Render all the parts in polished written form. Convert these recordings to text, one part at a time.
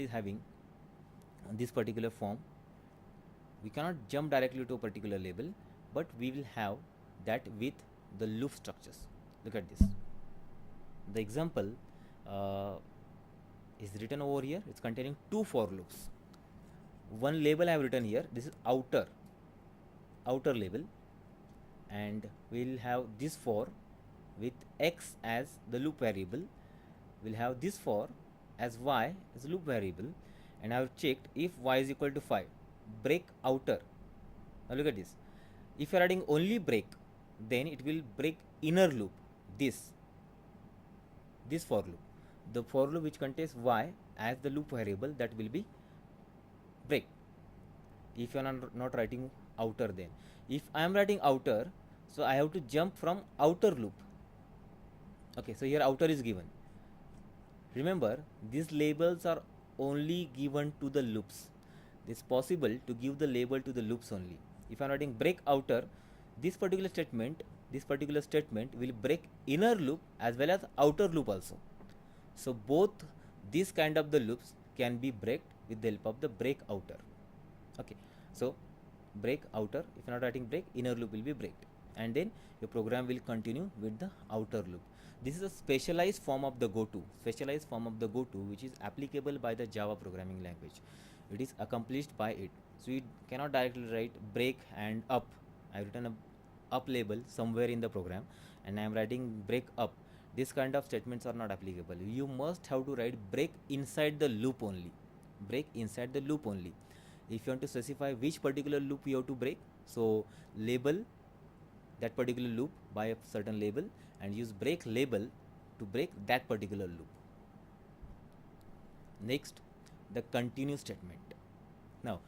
is having this particular form, we cannot jump directly to a particular label, but we will have that with the loop structures. Look at this. The example uh, is written over here. It's containing two for loops. One label I have written here. This is outer label, and we'll have this for with x as the loop variable. We'll have this for as y as loop variable, and I have checked if y is equal to 5. Break outer. Now look at this. If you are adding only break, then it will break inner loop. This for loop. The for loop which contains y as the loop variable, that will be break. If you are not writing outer, then if I am writing outer, so I have to jump from outer loop. Okay, so here outer is given. Remember, these labels are only given to the loops. It's possible to give the label to the loops only. If I am writing break outer, this particular statement will break inner loop as well as outer loop also. So both these kind of the loops can be breaked with the help of the break outer. Okay, so break outer, if you are not writing break, inner loop will be breaked, and then your program will continue with the outer loop. This is a specialized form of the goto, which is applicable by the Java programming language. It is accomplished by it. So you cannot directly write break and up. I have written a up label somewhere in the program, and I am writing break up. This kind of statements are not applicable. You must have to write break inside the loop only. If you want to specify which particular loop you have to break, so label that particular loop by a certain label and use break label to break that particular loop. Next, the continue statement. Now,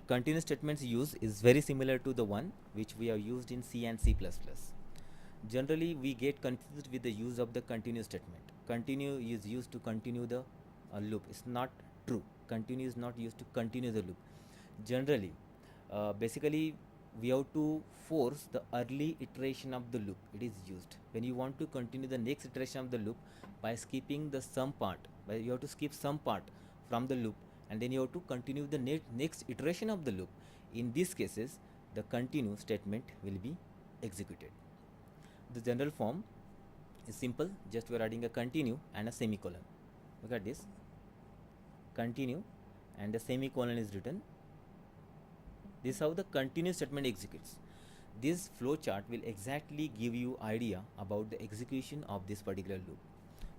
continue statements use is very similar to the one which we have used in C and C++. Generally, we get confused with the use of the continue statement. Continue is used to continue the loop. It's not true. Continue is not used to continue the loop. Generally, basically, we have to force the early iteration of the loop. It is used when you want to continue the next iteration of the loop by skipping the some part. You have to skip some part from the loop, and then you have to continue the next iteration of the loop. In these cases, the continue statement will be executed. The general form is simple. Just we are adding a continue and a semicolon. Look at this. Continue and a semicolon is written. This is how the continue statement executes. This flow chart will exactly give you idea about the execution of this particular loop.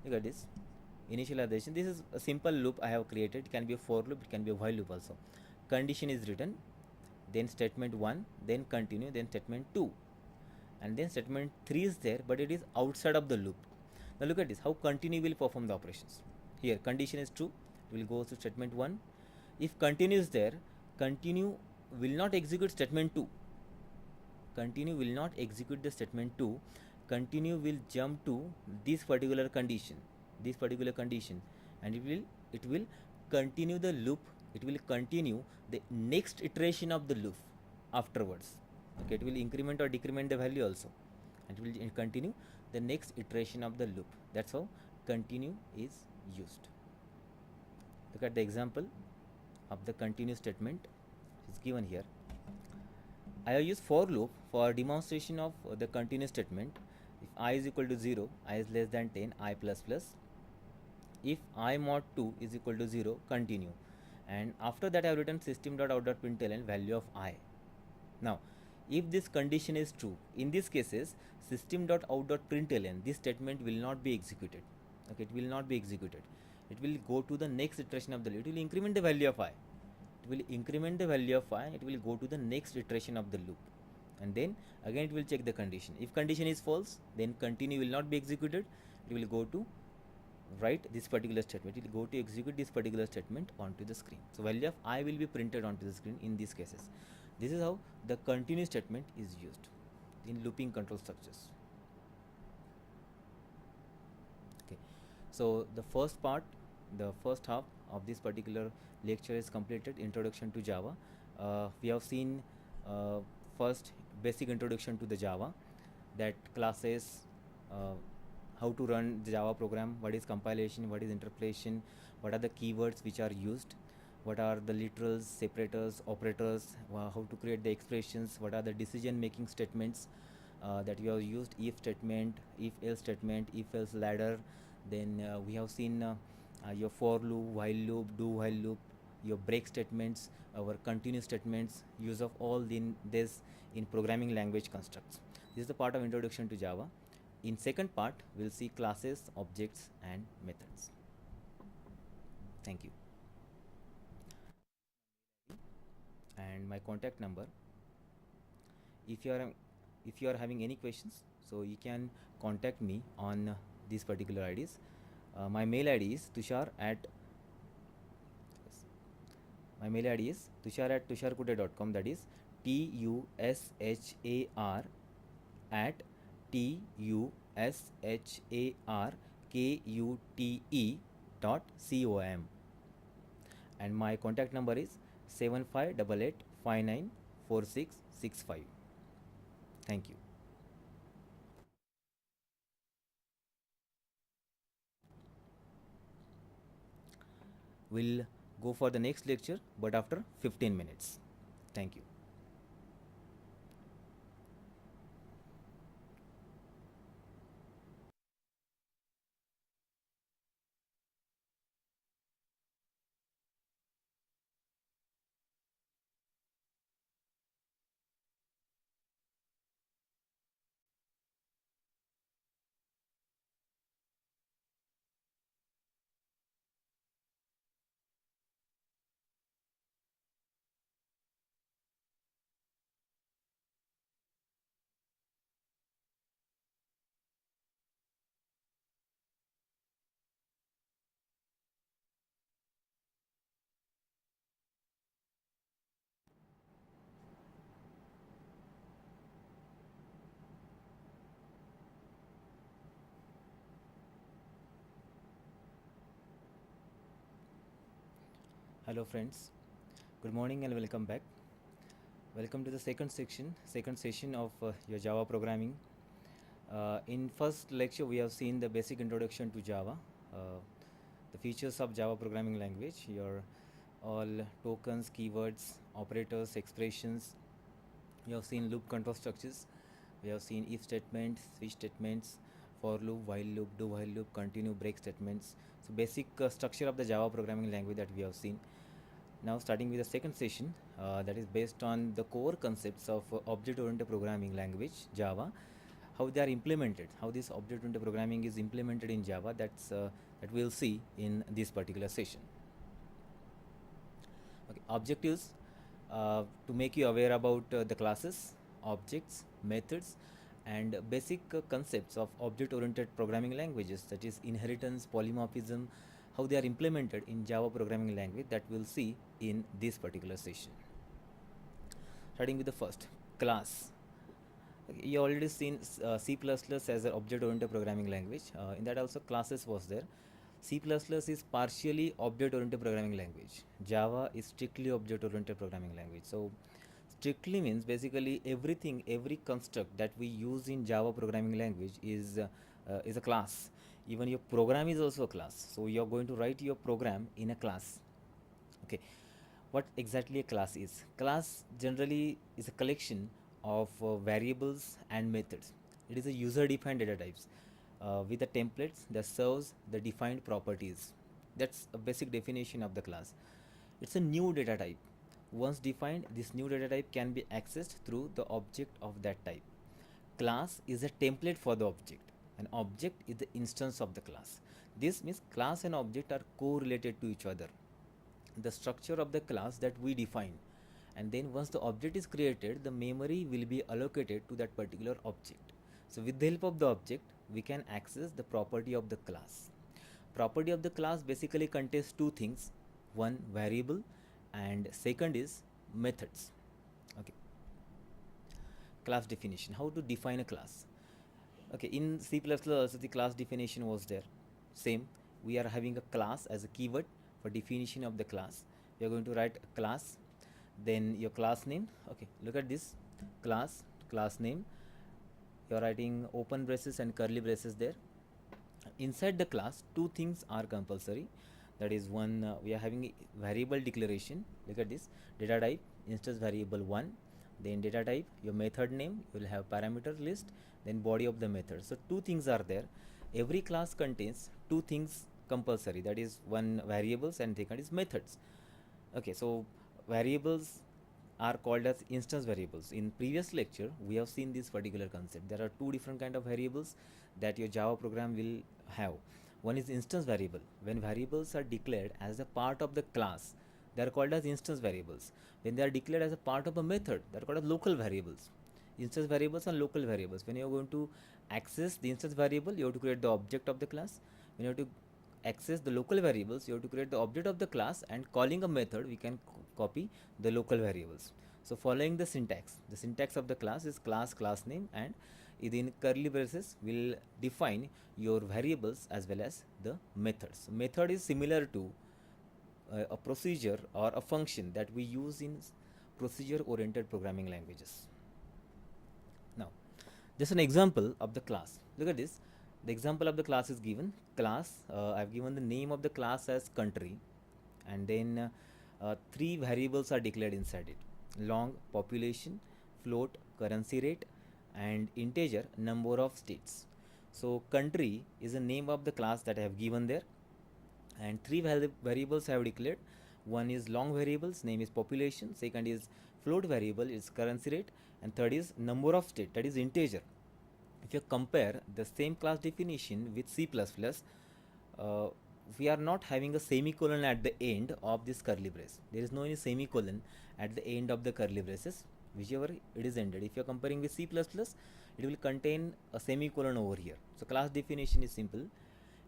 Look at this. Initialization. This is a simple loop I have created. It can be a for loop, it can be a while loop also. Condition is written, then statement 1, then continue, then statement 2, and then statement 3 is there, but it is outside of the loop. Now look at this, how continue will perform the operations. Here condition is true, it will go to statement 1. If continue is there, continue will not execute statement 2. Continue will not execute the statement 2. Continue will jump to this particular condition, and it will continue the loop. It will continue the next iteration of the loop afterwards. Okay, it will increment or decrement the value also, and it will continue the next iteration of the loop. That's how continue is used. Look at the example of the continue statement. It's given here. I have used for loop for demonstration of the continue statement. If I is equal to 0, I is less than 10, I plus plus. If I mod 2 is equal to 0, continue. And after that I have written system.out.println value of I. Now, if this condition is true, in these cases system.out.println, this statement will not be executed. Okay, it will not be executed. It will go to the next iteration of the loop. It will increment the value of I. It will go to the next iteration of the loop, and then again it will check the condition. If condition is false, then continue will not be executed. It will go to write this particular statement. It will go to execute this particular statement onto the screen. So value of I will be printed onto the screen in these cases. This is how the continue statement is used in looping control structures. Okay, so the first half of this particular lecture is completed. Introduction to Java. We have seen first basic introduction to the Java, that classes, how to run the Java program, what is compilation, what is interpolation, what are the keywords which are used, what are the literals, separators, operators, how to create the expressions, what are the decision making statements that you have used, if statement, if else statement, if else ladder. Then we have seen your for loop, while loop, do while loop, your break statements, our continue statements, use of all this in programming language constructs. This is the part of introduction to Java. In second part, we'll see classes, objects, and methods. Thank you. And my contact number. If you are having any questions, so you can contact me on these particular IDs. My mail ID is tushar at yes, my mail ID is tushar@tusharkute.com. That is TUSHAR at TUSHARKUTE.com. And my contact number is 7588594665. Thank you. We'll go for the next lecture, but after 15 minutes. Thank you. Hello friends, good morning and welcome back. Welcome to the second session of your Java programming. In first lecture, we have seen the basic introduction to Java, the features of Java programming language, your all tokens, keywords, operators, expressions. We have seen loop control structures. We have seen if statements, switch statements, for loop, while loop, do while loop, continue, break statements. So basic structure of the Java programming language that we have seen. Now starting with the second session, that is based on the core concepts of object-oriented programming language Java, how they are implemented, how this object-oriented programming is implemented in Java. That we'll see in this particular session. Okay, objectives to make you aware about the classes, objects, methods, and basic concepts of object-oriented programming languages, that is inheritance, polymorphism, how they are implemented in Java programming language, that we'll see in this particular session. Starting with the first, class. Okay, you already seen C++ as an object-oriented programming language. In that also classes was there. C++ is partially object-oriented programming language. Java is strictly object-oriented programming language. So strictly means basically everything, every construct that we use in Java programming language is a class. Even your program is also a class. So you are going to write your program in a class. Okay, what exactly a class is? Class generally is a collection of variables and methods. It is a user-defined data types with the templates that serves the defined properties. That's a basic definition of the class. It's a new data type. Once defined, this new data type can be accessed through the object of that type. Class is a template for the object. An object is the instance of the class. This means class and object are correlated to each other. The structure of the class that we define, and then once the object is created, the memory will be allocated to that particular object. So with the help of the object, we can access the property of the class. Property of the class basically contains two things: one, variable, and second is methods. Okay, class definition, how to define a class. Okay, in C++ also the class definition was there. Same, we are having a class as a keyword for definition of the class. We are going to write a class, then your class name. Okay, look at this class name. You are writing open braces and curly braces there. Inside the class, two things are compulsory. That is one, we are having a variable declaration. Look at this: data type instance variable 1, then data type, your method name, you will have parameter list, then body of the method. So two things are there. Every class contains two things compulsory, that is one variables and second is methods. Okay, so variables are called as instance variables. In previous lecture we have seen this particular concept. There are two different kind of variables that your Java program will have. One is instance variable. When variables are declared as a part of the class, they are called as instance variables. When they are declared as a part of a method, they are called as local variables. Instance variables and local variables. When you are going to access the instance variable, you have to create the object of the class. When you have to access the local variables, you have to create the object of the class, and calling a method we can copy the local variables. So following the syntax of the class is class name, and within curly braces will define your variables as well as the methods. Method is similar to a procedure or a function that we use in procedure oriented programming languages. Now just an example of the class. Look at this. The example of the class is given. Class, I've given the name of the class as country, and then three variables are declared inside it: long, population; float, currency rate; and integer, number of states. So country is the name of the class that I have given there, and three variables I have declared. One is long variables, name is population; second is float variable, is currency rate; and third is number of state, that is integer. If you compare the same class definition with C++, we are not having a semicolon at the end of this curly brace. There is no any semicolon at the end of the curly braces, whichever it is ended. If you are comparing with C++, it will contain a semicolon over here. So class definition is simple.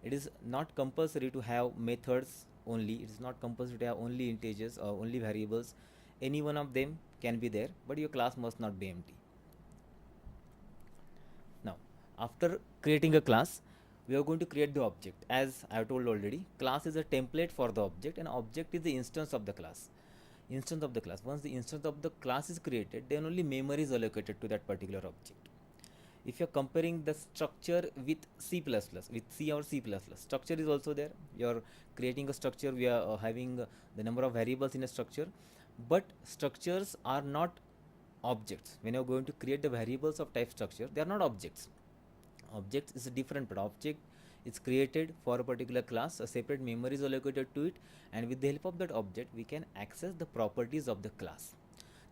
It is not compulsory to have methods only. It is not compulsory to have only integers or only variables. Any one of them can be there, but your class must not be empty. Now after creating a class, we are going to create the object. As I have told already, class is a template for the object, and object is the instance of the class. Once the instance of the class is created, then only memory is allocated to that particular object. If you are comparing the structure with C++, with C or C++, structure is also there. You are creating a structure, we are having the number of variables in a structure, but structures are not objects. When you are going to create the variables of type structure, they are not objects. Objects is a different, but object is created for a particular class. A separate memory is allocated to it, and with the help of that object we can access the properties of the class.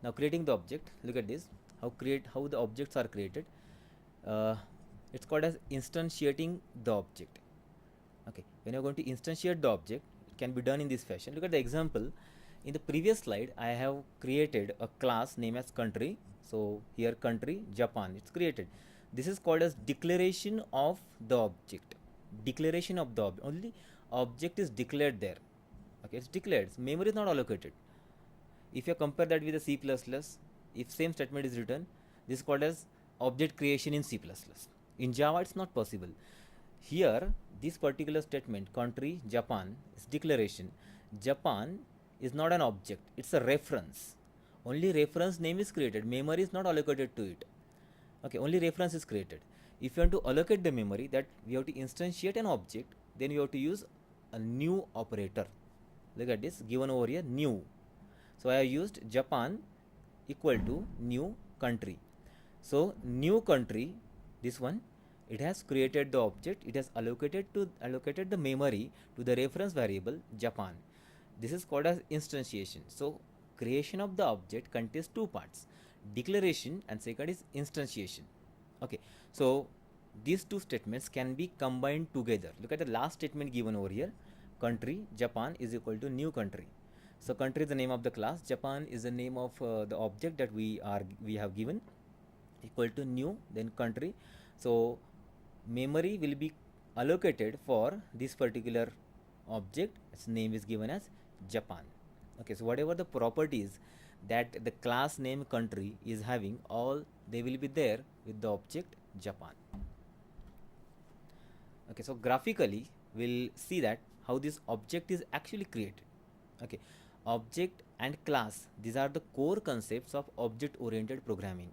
Now creating the object, look at this, how the objects are created. It's called as instantiating the object. Okay, when you're going to instantiate the object, it can be done in this fashion. Look at the example. In the previous slide I have created a class name as country. So here country Japan, it's created. This is called as declaration of the object. Declaration of the only object is declared there. Okay, it's declared, memory is not allocated. If you compare that with the C++, if same statement is written, this is called as object creation in C++. In Java it's not possible. Here this particular statement, country Japan, is declaration. Japan is not an object, it's a reference. Only reference name is created, memory is not allocated to it. Okay, only reference is created. If you want to allocate the memory, that we have to instantiate an object, then you have to use a new operator. Look at this, given over here, new. So I have used Japan equal to new country. So new country, this one, it has created the object, it has allocated the memory to the reference variable Japan. This is called as instantiation. So creation of the object contains two parts: declaration and second is instantiation. Okay, so these two statements can be combined together. Look at the last statement given over here: country Japan is equal to new country. So country is the name of the class, Japan is the name of the object that we have given, equal to new, then country. So memory will be allocated for this particular object, its name is given as Japan. Okay, so whatever the properties that the class name country is having, all they will be there with the object Japan. Okay, so graphically we'll see that how this object is actually created. Okay, object and class, these are the core concepts of object oriented programming.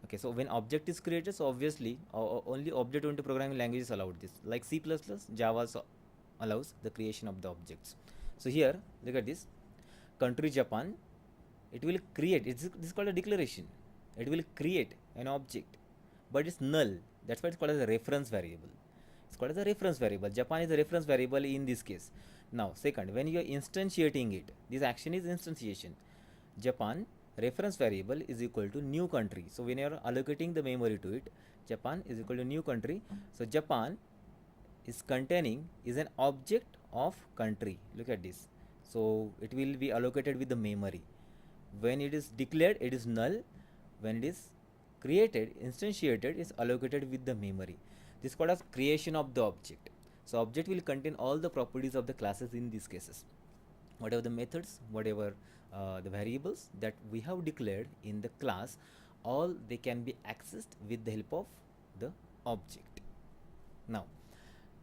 Okay, so when object is created, so obviously only object oriented programming languages allowed this, like C++, Java, so allows the creation of the objects. So here, look at this, country Japan, it will create, this is called a declaration, it will create an object, but it's null. That's why it's called as a reference variable. It's called as a reference variable. Japan is a reference variable in this case. Now second, when you are instantiating it, this action is instantiation. Japan reference variable is equal to new country. So when you are allocating the memory to it, Japan is equal to new country. So Japan is containing is an object of country. Look at this. So it will be allocated with the memory. When it is declared, it is null. When it is created, instantiated, is allocated with the memory. This is called as creation of the object. So object will contain all the properties of the classes in these cases. Whatever the methods, whatever the variables that we have declared in the class, all they can be accessed with the help of the object. Now,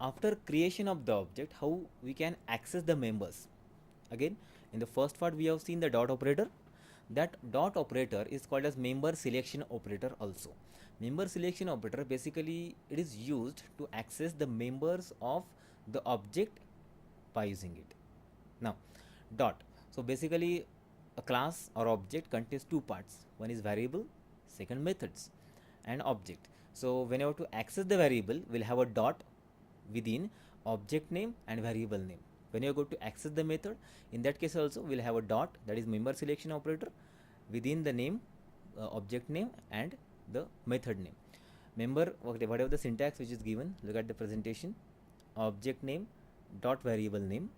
after creation of the object, how we can access the members? Again, in the first part we have seen the dot operator. That dot operator is called as member selection operator also. Member selection operator, basically it is used to access the members of the object by using it. Now dot, so basically a class or object contains two parts, one is variable, second methods and object. So whenever to access the variable, we'll have a dot within object name and variable name. When you go to access the method, in that case also we'll have a dot, that is member selection operator, within the name, object name and the method name. Member, whatever the syntax which is given, look at the presentation, object name dot variable name,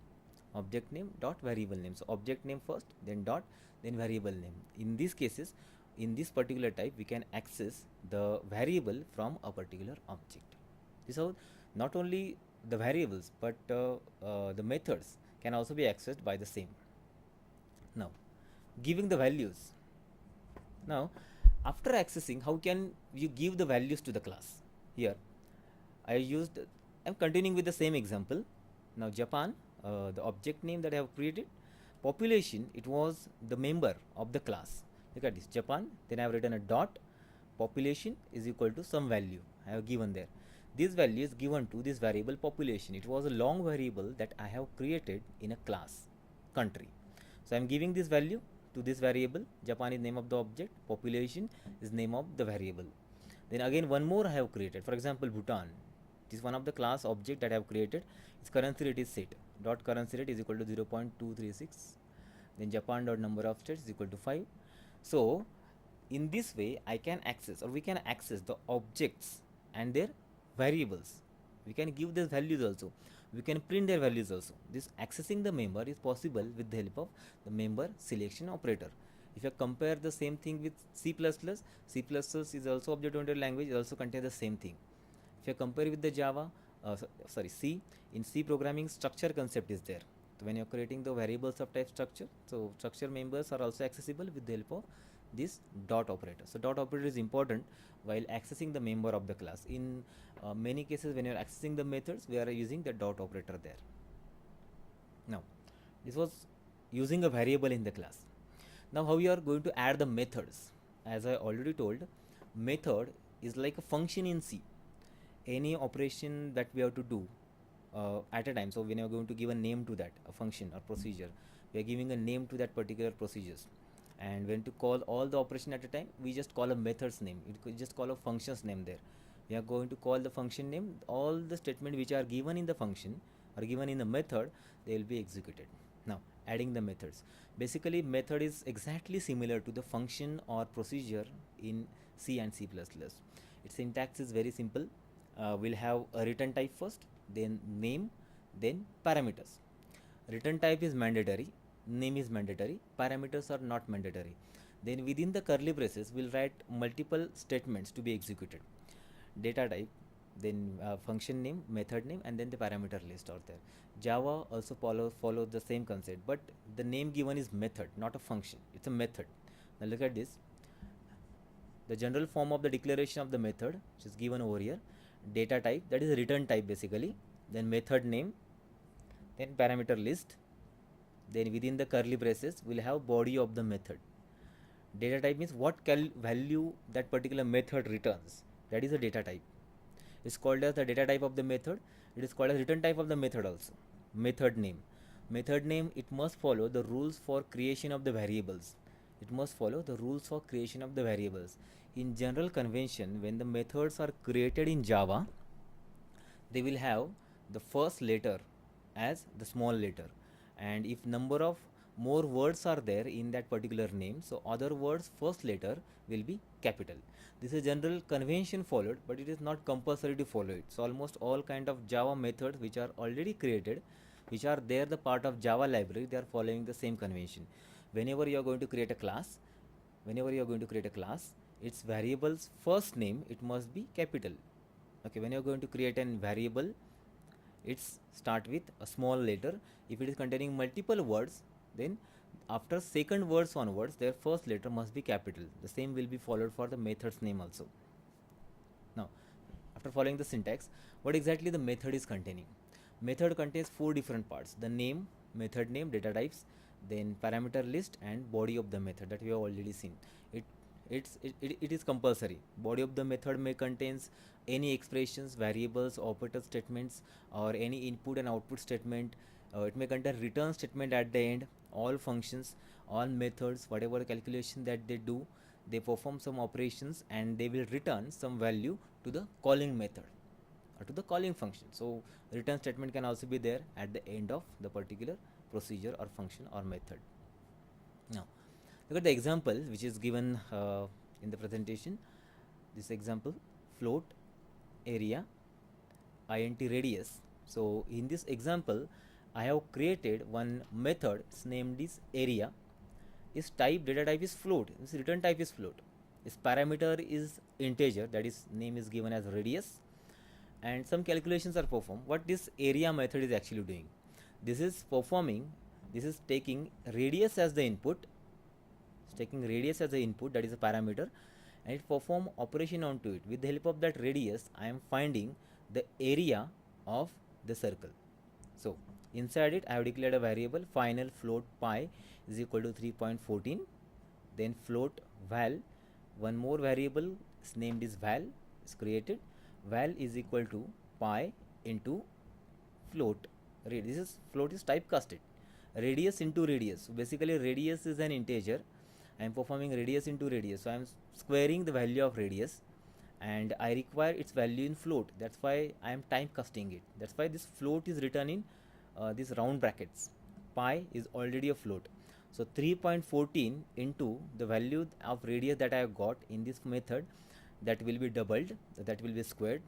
object name dot variable name. So object name first, then dot, then variable name. In these cases, in this particular type, we can access the variable from a particular object. This is how not only the variables but the methods can also be accessed by the same. Now giving the values. Now after accessing, how can you give the values to the class? Here I'm continuing with the same example. Now Japan, the object name that I have created, population, it was the member of the class. Look at this, Japan, then I have written a dot, population is equal to some value I have given there. This value is given to this variable population. It was a long variable that I have created in a class country. So I am giving this value to this variable. Japan is name of the object, population is name of the variable. Then again one more I have created. For example, Bhutan. This is one of the class object that I have created. Its currency rate is set. Dot currency rate is equal to 0.236. Then Japan dot number of states is equal to 5. So in this way I can access, or we can access the objects and their variables. We can give these values also. We can print their values also. This accessing the member is possible with the help of the member selection operator. If you compare the same thing with C++, C++ is also object-oriented language, it also contains the same thing. If you compare with the Java, C, in C programming, structure concept is there. So when you are creating the variables of type structure, so structure members are also accessible with the help of this dot operator. So dot operator is important while accessing the member of the class. In many cases, when you are accessing the methods, we are using the dot operator there. Now this was using a variable in the class. Now how we are going to add the methods? As I already told, method is like a function in C. Any operation that we have to do at a time. So when you are going to give a name to that, a function or procedure, we are giving a name to that particular procedures. And when to call all the operation at a time, we just call a method's name. You could just call a function's name there. We are going to call the function name. All the statements which are given in the function or given in the method, they will be executed. Now adding the methods. Basically method is exactly similar to the function or procedure in C and C++. Its syntax is very simple. We'll have a return type first, then name, then parameters. Return type is mandatory, name is mandatory, parameters are not mandatory. Then within the curly braces, we'll write multiple statements to be executed. Data type, then function name, method name, and then the parameter list out there. Java also follows the same concept, but the name given is method, not a function. It's a method. Now look at this. The general form of the declaration of the method, which is given over here. Data type, that is a return type basically. Then method name, then parameter list. Then within the curly braces, we'll have body of the method. Data type means what value that particular method returns. That is a data type. It's called as the data type of the method. It is called as return type of the method also. method name. Method name, it must follow the rules for creation of the variables. It must follow the rules for creation of the variables. In general convention, when the methods are created in Java, they will have the first letter as the small letter, and if number of more words are there in that particular name, so other words first letter will be capital. This is general convention followed, but it is not compulsory to follow it. So almost all kind of Java methods which are already created, which are there the part of Java library, they are following the same convention. Whenever you are going to create a class, whenever you are going to create a class, its variable's first name, it must be capital. Okay, when you are going to create an variable, it's start with a small letter. If it is containing multiple words, then after second words onwards, their first letter must be capital. The same will be followed for the method's name also. Now, after following the syntax, what exactly the method is containing? Method contains four different parts: the name, method name, data types, then parameter list, and body of the method that we have already seen. It it is compulsory. Body of the method may contains any expressions, variables, operator statements, or any input and output statement. It may contain return statement at the end. All functions, all methods, whatever calculation that they do, they perform some operations and they will return some value to the calling method or to the calling function. So return statement can also be there at the end of the particular procedure or function or method. Now look at the example which is given in the presentation. This example: float, area, int radius. So in this example, I have created one method. Its named is area. Its type, data type is float. Its return type is float. Its parameter is integer. That is, name is given as radius. And some calculations are performed. What this area method is actually doing? This is performing. This is taking radius as the input. It's taking radius as the input. That is a parameter, and it perform operation onto it. With the help of that radius, I am finding the area of the circle. So inside it, I have declared a variable final float pi is equal to 3.14. Then float val, one more variable is named is val is created. Val is equal to pi into float. This is float is typecasted. Radius into radius. So basically, radius is an integer. I am performing radius into radius. So I am squaring the value of radius, and I require its value in float. That's why I am typecasting it. That's why this float is written in these round brackets. Pi is already a float. So 3.14 into the value of radius that I have got in this method, that will be doubled, that will be squared,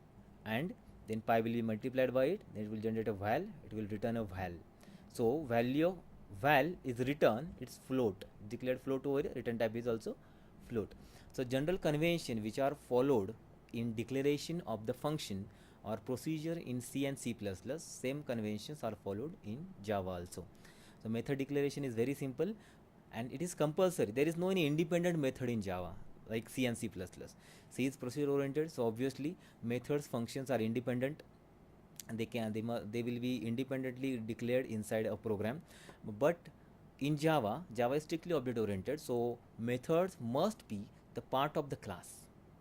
and then pi will be multiplied by it. Then it will generate a val. It will return a val. So value of val is return. It's float. Declared float over here. Return type is also float. So general convention which are followed in declaration of the function or procedure in C and C++, same conventions are followed in Java also. So method declaration is very simple and it is compulsory. There is no any independent method in Java like C and C++. C is procedure oriented, so obviously methods functions are independent, and they will be independently declared inside a program. But in Java is strictly object oriented, so methods must be the part of the class.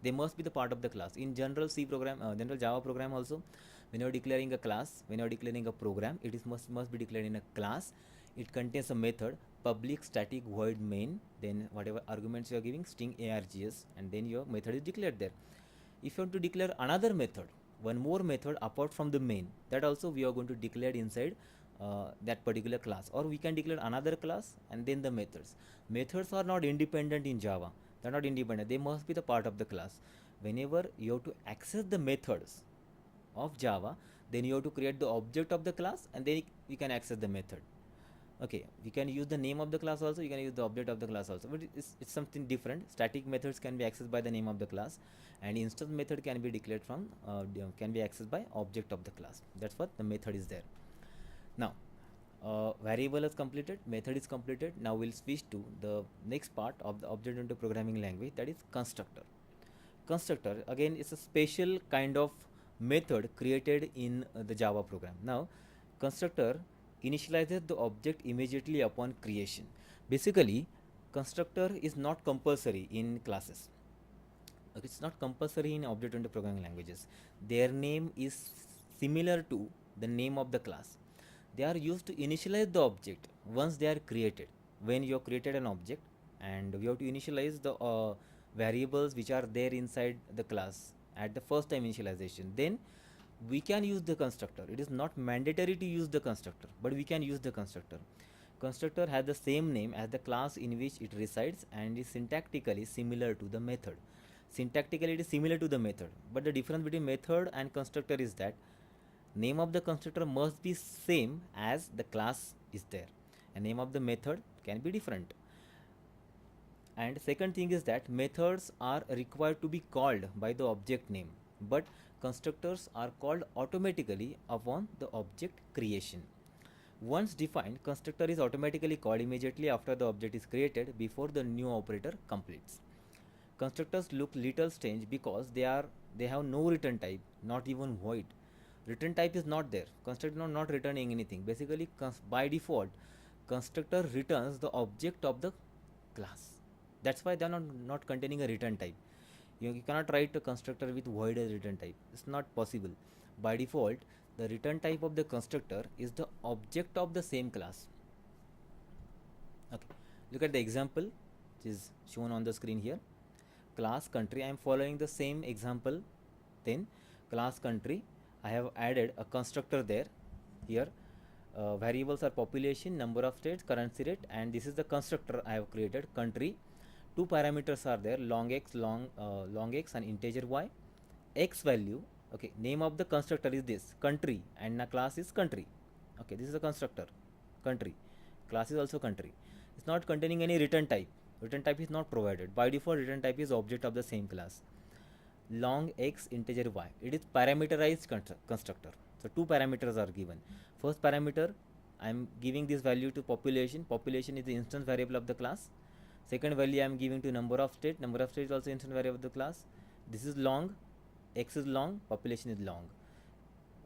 They must be the part of the class. In general general Java program also, when you are declaring a class, when you are declaring a program, it is must be declared in a class. It contains a method: public static void main, then whatever arguments you are giving, string args, and then your method is declared there. If you want to declare another method, one more method apart from the main, that also we are going to declare inside that particular class, or we can declare another class and then the methods. Methods are not independent in Java. They are not independent. They must be the part of the class. Whenever you have to access the methods of Java, then you have to create the object of the class, and then you can access the method. Okay, we can use the name of the class also, you can use the object of the class also, but it's something different. Static methods can be accessed by the name of the class, and instance method can be declared from can be accessed by object of the class. That's what the method is there. Now variable is completed, method is completed. Now we'll switch to the next part of the object oriented programming language, that is constructor. Constructor again is a special kind of method created in the Java program. Now constructor initializes the object immediately upon creation. Basically, constructor is not compulsory in classes. It's not compulsory in object oriented programming languages. Their name is similar to the name of the class. They are used to initialize the object once they are created. When you have created an object and we have to initialize the variables which are there inside the class at the first time initialization, then we can use the constructor. It is not mandatory to use the constructor, but we can use the constructor. Constructor has the same name as the class in which it resides and is syntactically similar to the method. Syntactically it is similar to the method, but the difference between method and constructor is that name of the constructor must be same as the class is there, and name of the method can be different. And second thing is that methods are required to be called by the object name, but constructors are called automatically upon the object creation. Once defined, constructor is automatically called immediately after the object is created before the new operator completes. Constructors look little strange because they have no return type, not even void. Return type is not there. Constructor not returning anything. Basically, by default, constructor returns the object of the class. That's why they are not containing a return type. You cannot write a constructor with void as return type. It's not possible. By default, the return type of the constructor is the object of the same class. Okay, look at the example which is shown on the screen here. Class country, I am following the same example. Then class country, I have added a constructor there. Here variables are population, number of states, currency rate, and this is the constructor I have created, country. Two parameters are there, long x, long x and integer y. X value, okay, name of the constructor is this, country, and the class is country. Okay, this is the constructor, country. Class is also country. It's not containing any return type. Return type is not provided. By default, return type is object of the same class. Long x, integer y. It is parameterized constructor. So two parameters are given. First parameter, I am giving this value to population. Population is the instance variable of the class. Second value I am giving to number of state. Number of state is also instance variable of the class. This is long, x is long, population is long.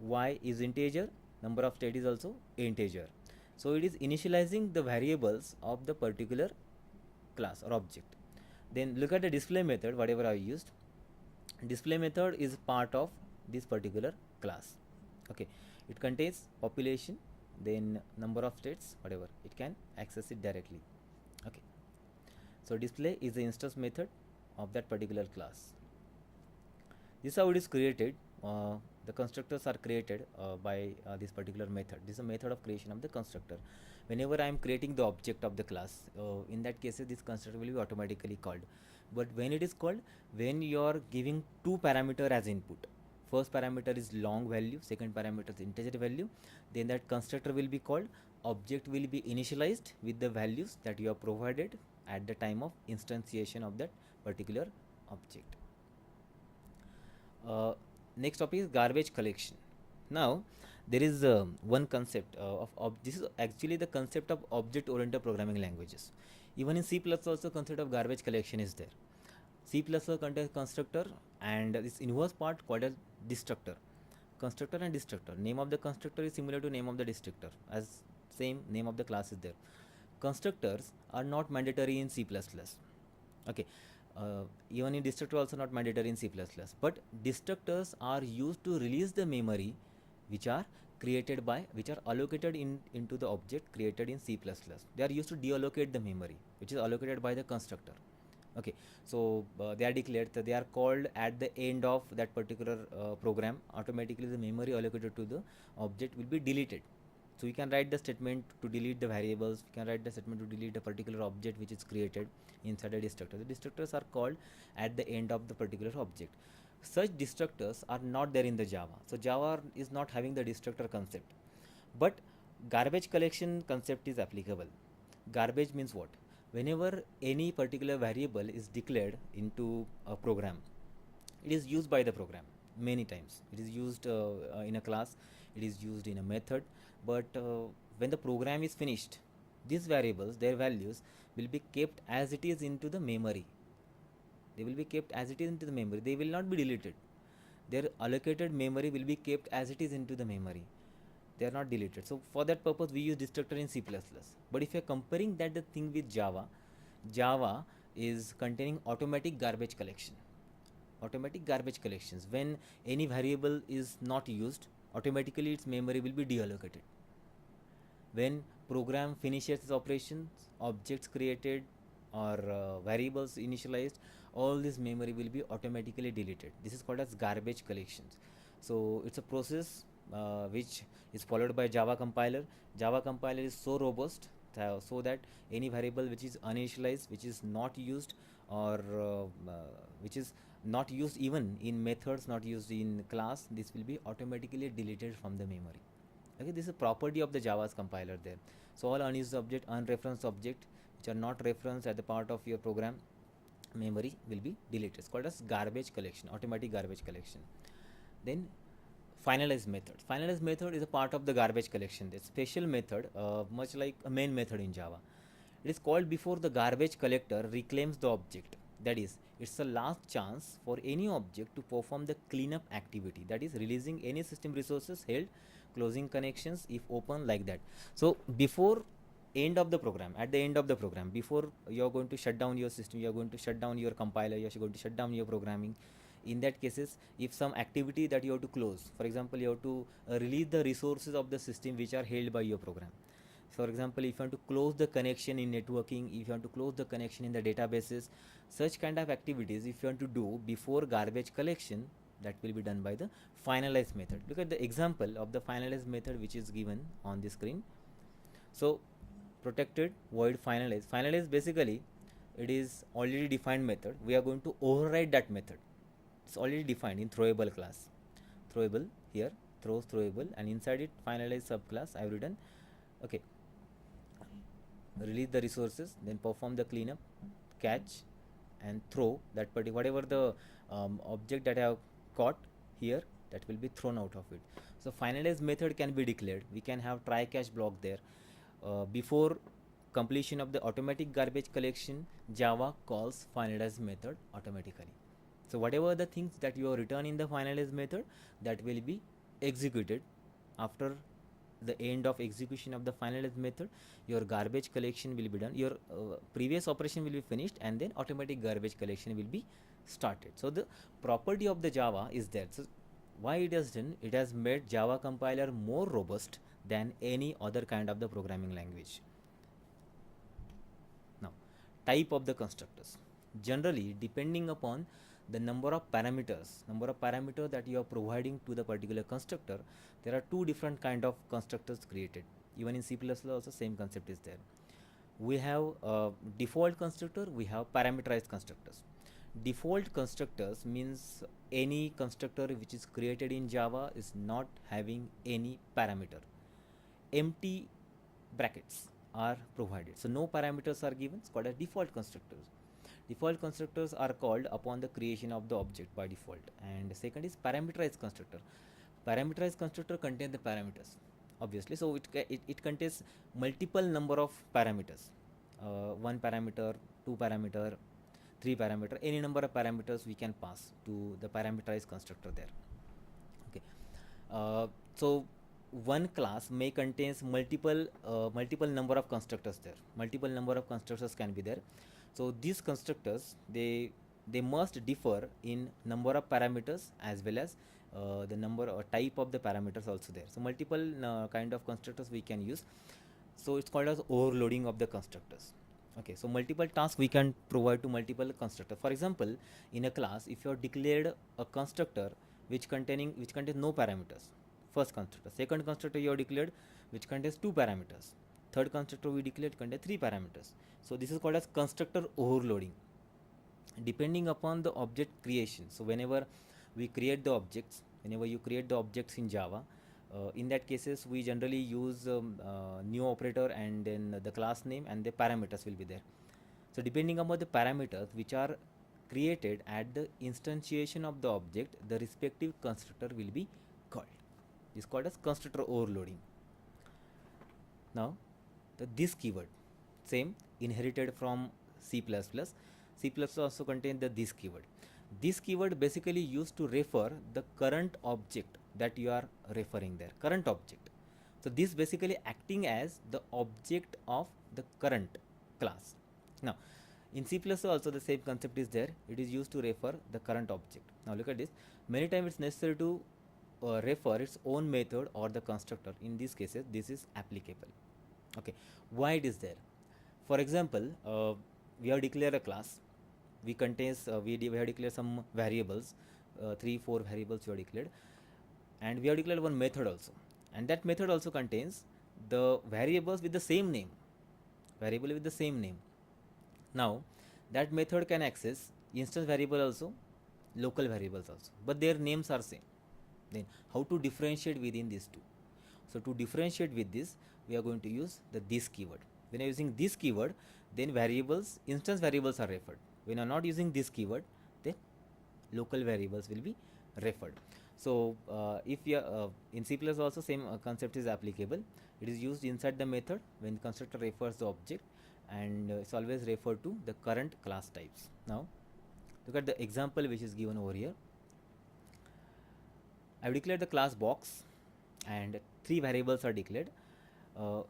Y is integer, number of state is also integer. So it is initializing the variables of the particular class or object. Then look at the display method, whatever I used. Display method is part of this particular class. Okay, it contains population, then number of states, whatever, it can access it directly. Okay, so display is the instance method of that particular class. This is how it is created. The constructors are created by this particular method. This is a method of creation of the constructor. Whenever I am creating the object of the class, in that case this constructor will be automatically called. But when it is called, when you are giving two parameter as input, first parameter is long value, second parameter is integer value, then that constructor will be called, object will be initialized with the values that you have provided at the time of instantiation of that particular object. Next topic is garbage collection. Now there is one concept of this is actually the concept of object oriented programming languages. Even in C++ also concept of garbage collection is there. C++ contains constructor and this inverse part called as destructor. Constructor and destructor. Name of the constructor is similar to name of the destructor, as same name of the class is there. Constructors are not mandatory in C++. Okay, even in destructor also not mandatory in C++. But destructors are used to release the memory which are created by, which are allocated into the object created in C++. They are used to deallocate the memory which is allocated by the constructor. Okay, so they are declared that they are called at the end of that particular program. Automatically the memory allocated to the object will be deleted. So we can write the statement to delete the variables, we can write the statement to delete a particular object which is created inside a destructor. The destructors are called at the end of the particular object. Such destructors are not there in the Java. So Java is not having the destructor concept. But garbage collection concept is applicable. Garbage means what? Whenever any particular variable is declared into a program, it is used by the program many times. It is used in a class, it is used in a method, but when the program is finished, these variables, their values will be kept as it is into the memory. They will be kept as it is into the memory. They will not be deleted. Their allocated memory will be kept as it is into the memory. They are not deleted. So for that purpose we use destructor in C++. But if you are comparing that the thing with Java, Java is containing automatic garbage collection. Automatic garbage collections. When any variable is not used, automatically its memory will be deallocated. When program finishes its operations, objects created or variables initialized, all this memory will be automatically deleted. This is called as garbage collections. So it's a process which is followed by Java compiler. Java compiler is so robust so that any variable which is uninitialized, which is not used, or which is not used even in methods, not used in class, this will be automatically deleted from the memory. Okay, this is a property of the Java's compiler there. So all unused object, unreferenced object which are not referenced at the part of your program memory will be deleted. It's called as garbage collection, automatic garbage collection. Then finalize method. Finalize method is a part of the garbage collection. The special method, much like a main method in Java. It is called before the garbage collector reclaims the object. That is, it's the last chance for any object to perform the cleanup activity. That is, releasing any system resources held, closing connections if open, like that. So before end of the program, at the end of the program, before you are going to shut down your system, you are going to shut down your compiler, you are going to shut down your programming. In that cases, if some activity that you have to close, for example, you have to release the resources of the system which are held by your program. For example, if you want to close the connection in networking, if you want to close the connection in the databases, such kind of activities if you want to do before garbage collection, that will be done by the finalize method. Look at the example of the finalize method which is given on the screen. So protected void finalize. Finalize basically it is already defined method. We are going to override that method. It's already defined in throwable class. Throwable here, throws throwable, and inside it finalize subclass I have written. Okay, release the resources, then perform the cleanup, catch, and throw that particular whatever the object that I have caught here, that will be thrown out of it. So finalize method can be declared. We can have try catch block there. Before completion of the automatic garbage collection, Java calls finalize method automatically. So whatever the things that you have written in the finalize method, that will be executed after the end of execution of the finalize method. Your garbage collection will be done, your previous operation will be finished, and then automatic garbage collection will be started. So the property of the Java is there. So why it has done, it has made Java compiler more robust than any other kind of the programming language. Now, type of the constructors. Generally, depending upon the number of parameters that you are providing to the particular constructor, there are two different kind of constructors created. Even in C++ also same concept is there. We have default constructor, we have parameterized constructors. Default constructors means any constructor which is created in Java is not having any parameter. Empty brackets are provided, so no parameters are given. It's called as default constructors. Default constructors are called upon the creation of the object by default. And second is parameterized constructor. Parameterized constructor contains the parameters, obviously. So it contains multiple number of parameters, one parameter, two parameter, three parameter, any number of parameters we can pass to the parameterized constructor there. Okay, so one class may contains multiple number of constructors there. Multiple number of constructors can be there. So these constructors, they must differ in number of parameters as well as the number or type of the parameters also there. So multiple kind of constructors we can use. So it's called as overloading of the constructors. Okay, so multiple tasks we can provide to multiple constructors. For example, in a class, if you have declared a constructor which contains no parameters, first constructor. Second constructor you have declared which contains two parameters. Third constructor we declared contains three parameters. So this is called as constructor overloading. Depending upon the object creation. So whenever we create the objects, whenever you create the objects in Java, in that cases we generally use new operator and then the class name and the parameters will be there. So depending upon the parameters which are created at the instantiation of the object, the respective constructor will be called. This is called as constructor overloading. Now this keyword, same, inherited from C++. C++ also contains the this keyword. This keyword basically used to refer the current object that you are referring there, current object. So this basically acting as the object of the current class. Now in C++ also the same concept is there. It is used to refer the current object. Now look at this. Many times it's necessary to refer its own method or the constructor. In these cases, this is applicable. Okay, why it is there? For example, we have declared a class. We have declared some variables, 3 4 variables we have declared, and we have declared one method also, and that method also contains the variables with the same name, variable with the same name. Now that method can access instance variable also, local variables also, but their names are same. Then how to differentiate within these two? So to differentiate with this, we are going to use the this keyword. When you are using this keyword, then variables, instance variables are referred. When you are not using this keyword, then local variables will be referred. So if you are, in C++ also same concept is applicable. It is used inside the method when the constructor refers the object, and it's always referred to the current class types. Now look at the example which is given over here. I have declared the class box, and 3 variables are declared, uh,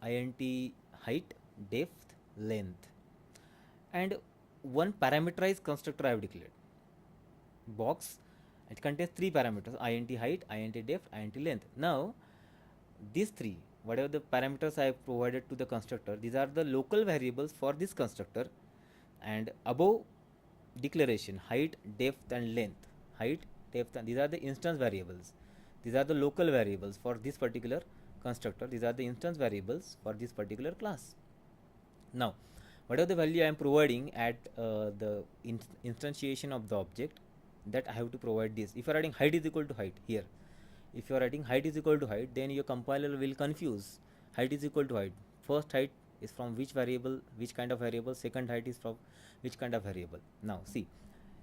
int height, depth, length, and one parameterized constructor I have declared. Box, it contains 3 parameters: int height, int depth, int length. Now these three, whatever the parameters I have provided to the constructor, these are the local variables for this constructor. And above declaration, height, depth, and length, height, depth, and these are the instance variables. These are the local variables for this particular constructor. These are the instance variables for this particular class. Now whatever the value I am providing at the instantiation of the object, that I have to provide this. If you are writing height is equal to height here, if you are writing height is equal to height, then your compiler will confuse. Height is equal to height, first height is from which variable, which kind of variable, second height is from which kind of variable. Now see,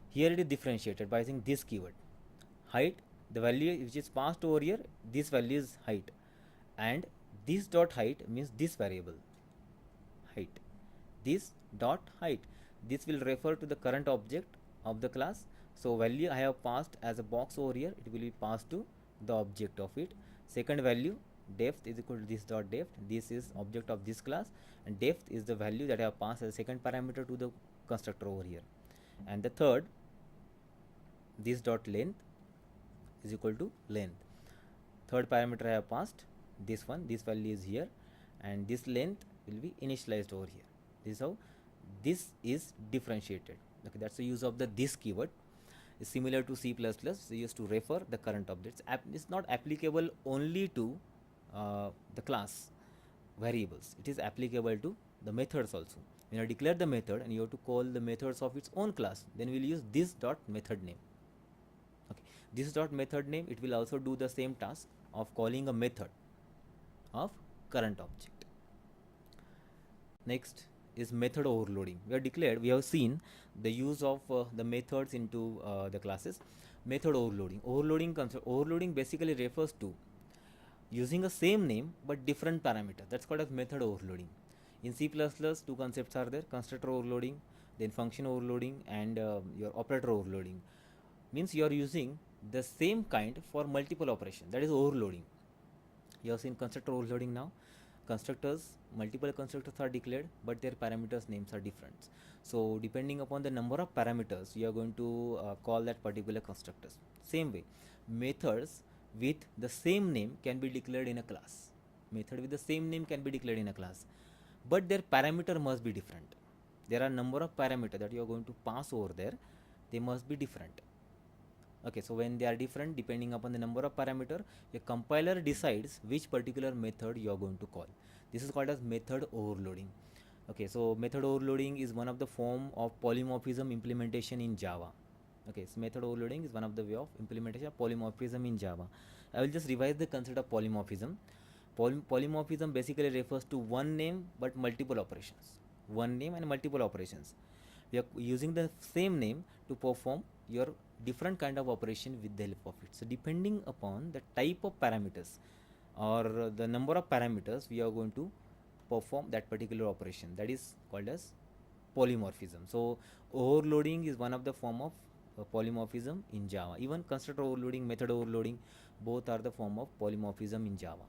here it is differentiated by using this keyword height. The value which is passed over here, this value is height, and this dot height means this variable height. This dot height, this will refer to the current object of the class. So value I have passed as a box over here, it will be passed to the object of it. Second value, depth, is equal to this dot depth. This is object of this class, and depth is the value that I have passed as a second parameter to the constructor over here. And the third, this dot length is equal to length. Third parameter I have passed this one, this value is here, and this length will be initialized over here. This is how this is differentiated. Okay, that's the use of the this keyword. Is similar to C++, used to refer the current objects. It's not applicable only to the class variables. It is applicable to the methods also. When you declare the method and you have to call the methods of its own class, then we'll use this dot method name. Okay, this dot method name, it will also do the same task of calling a method of current object. Next is method overloading. We have seen the use of the methods into the classes. Method overloading. Overloading basically refers to using a same name but different parameter. That's called as method overloading. In C++, two concepts are there: constructor overloading, then function overloading, and your operator overloading. Means you are using the same kind for multiple operations. That is overloading. You have seen constructor overloading now. Constructors, multiple constructors are declared, but their parameters names are different. So depending upon the number of parameters, you are going to call that particular constructors. Same way, methods with the same name can be declared in a class. Method with the same name can be declared in a class, but their parameter must be different. There are number of parameters that you are going to pass over there. They must be different. Okay, so when they are different, depending upon the number of parameter, your compiler decides which particular method you are going to call. This is called as method overloading. Okay, so method overloading is one of the form of polymorphism implementation in Java. Okay, so method overloading is one of the way of implementation of polymorphism in Java. I will just revise the concept of polymorphism. Polymorphism basically refers to one name but multiple operations. One name and multiple operations. We are using the same name to perform your different kind of operation with the help of it. So depending upon the type of parameters or the number of parameters, we are going to perform that particular operation. That is called as polymorphism. So overloading is one of the form of polymorphism in Java. Even constructor overloading, method overloading, both are the form of polymorphism in Java.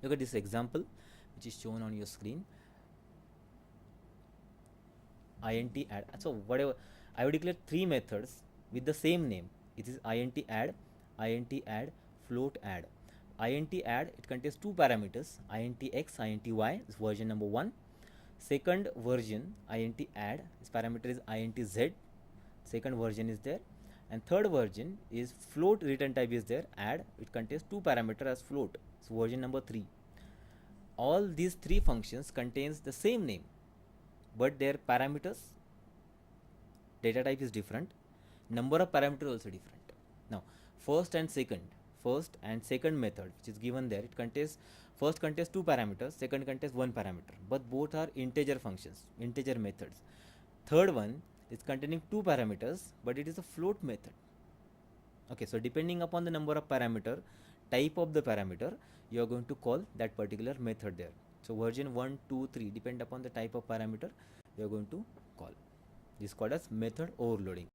Look at this example which is shown on your screen. Int add. So whatever, I will declare 3 methods with the same name. It is int add, float add. int add, it contains two parameters, int x, int y, is version number 1. Second version, int add, this parameter is int z, second version is there. And third version is float return type is there, add, it contains two parameter as float, so version number 3. All these three functions contains the same name, but their parameters, data type is different, number of parameters also different. Now first and second method which is given there, it contains, first contains two parameters, second contains one parameter, but both are integer functions, integer methods. Third one is containing two parameters, but it is a float method. Okay, so depending upon the number of parameter, type of the parameter, you are going to call that particular method there. So version 1, 2, 3 depend upon the type of parameter you are going to call. This is called as method overloading.